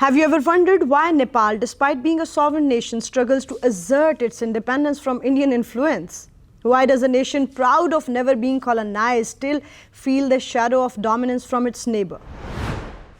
Have you ever wondered why Nepal, despite being a sovereign nation, struggles to assert its independence from Indian influence? Why does a nation proud of never being colonized still feel the shadow of dominance from its neighbor?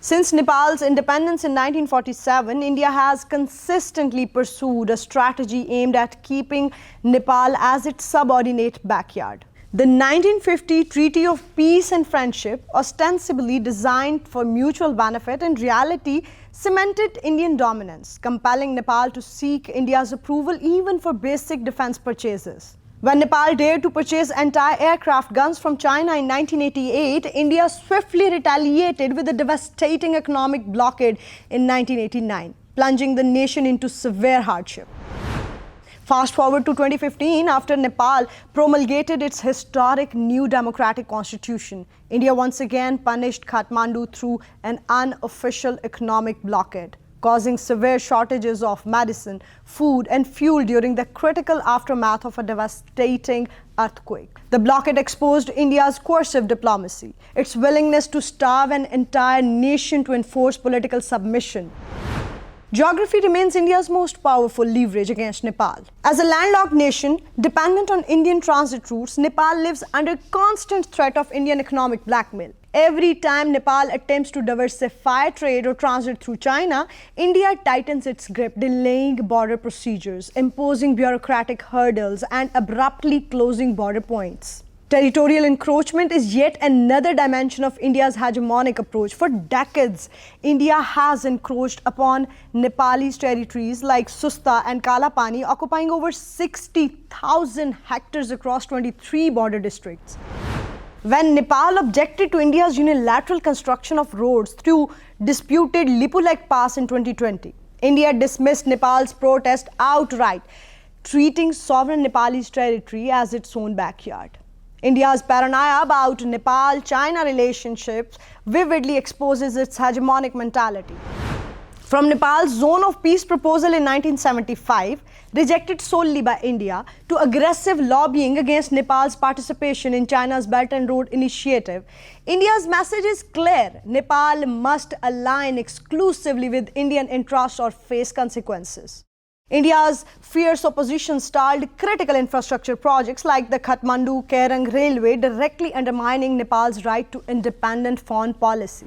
Since Nepal's independence in 1947, India has consistently pursued a strategy aimed at keeping Nepal as its subordinate backyard. The 1950 Treaty of Peace and Friendship, ostensibly designed for mutual benefit, in reality cemented Indian dominance, compelling Nepal to seek India's approval even for basic defense purchases. When Nepal dared to purchase anti-aircraft guns from China in 1988, India swiftly retaliated with a devastating economic blockade in 1989, plunging the nation into severe hardship. Fast forward to 2015, after Nepal promulgated its historic new democratic constitution, India once again punished Kathmandu through an unofficial economic blockade, causing severe shortages of medicine, food, and fuel during the critical aftermath of a devastating earthquake. The blockade exposed India's coercive diplomacy, its willingness to starve an entire nation to enforce political submission. Geography remains India's most powerful leverage against Nepal. As a landlocked nation dependent on Indian transit routes, Nepal lives under constant threat of Indian economic blackmail. Every time Nepal attempts to diversify trade or transit through China, India tightens its grip, delaying border procedures, imposing bureaucratic hurdles, and abruptly closing border points. Territorial encroachment is yet another dimension of India's hegemonic approach. For decades, India has encroached upon Nepalese territories like Susta and Kalapani, occupying over 60,000 hectares across 23 border districts. When Nepal objected to India's unilateral construction of roads through disputed Lipulekh Pass in 2020, India dismissed Nepal's protest outright, treating sovereign Nepalese territory as its own backyard. India's paranoia about Nepal-China relationships vividly exposes its hegemonic mentality. From Nepal's zone of peace proposal in 1975, rejected solely by India, to aggressive lobbying against Nepal's participation in China's Belt and Road Initiative, India's message is clear: Nepal must align exclusively with Indian interests or face consequences. India's fierce opposition stalled critical infrastructure projects like the Kathmandu-Kairang Railway, directly undermining Nepal's right to independent foreign policy.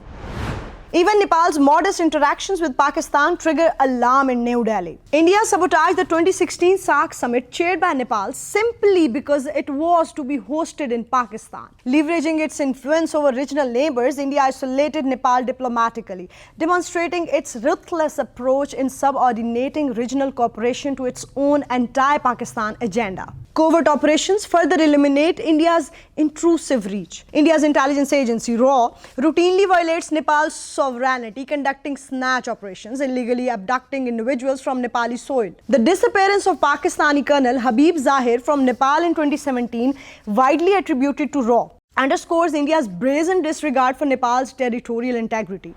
Even Nepal's modest interactions with Pakistan trigger alarm in New Delhi. India sabotaged the 2016 SAARC summit chaired by Nepal simply because it was to be hosted in Pakistan. Leveraging its influence over regional neighbors, India isolated Nepal diplomatically, demonstrating its ruthless approach in subordinating regional cooperation to its own anti-Pakistan agenda. Covert operations further illuminate India's intrusive reach. India's intelligence agency, RAW, routinely violates Nepal's sovereignty, conducting snatch operations, illegally abducting individuals from Nepali soil. The disappearance of Pakistani Colonel Habib Zahir from Nepal in 2017, widely attributed to RAW, underscores India's brazen disregard for Nepal's territorial integrity.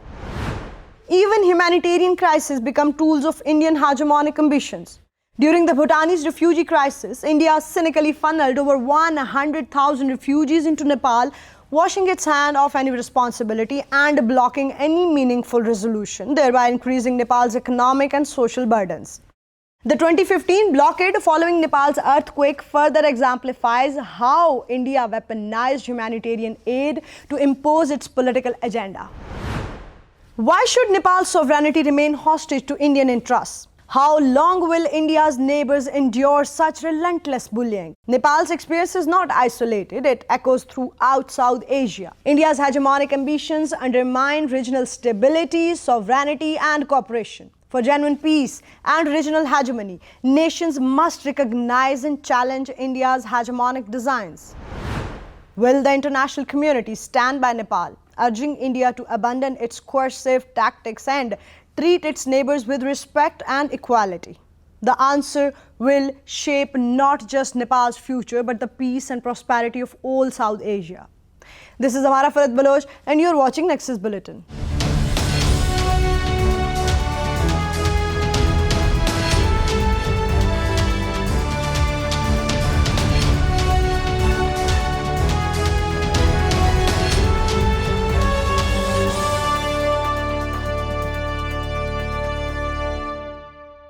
Even humanitarian crises become tools of Indian hegemonic ambitions. During the Bhutanese refugee crisis, India cynically funneled over 100,000 refugees into Nepal, washing its hand of any responsibility and blocking any meaningful resolution, thereby increasing Nepal's economic and social burdens. The 2015 blockade following Nepal's earthquake further exemplifies how India weaponized humanitarian aid to impose its political agenda. Why should Nepal's sovereignty remain hostage to Indian interests? How long will India's neighbors endure such relentless bullying? Nepal's experience is not isolated, it echoes throughout South Asia. India's hegemonic ambitions undermine regional stability, sovereignty, and cooperation. For genuine peace and regional hegemony, nations must recognize and challenge India's hegemonic designs. Will the international community stand by Nepal, urging India to abandon its coercive tactics and treat its neighbors with respect and equality? The answer will shape not just Nepal's future, but the peace and prosperity of all South Asia. This is Amara Farid Baloch, and you're watching Nexus Bulletin.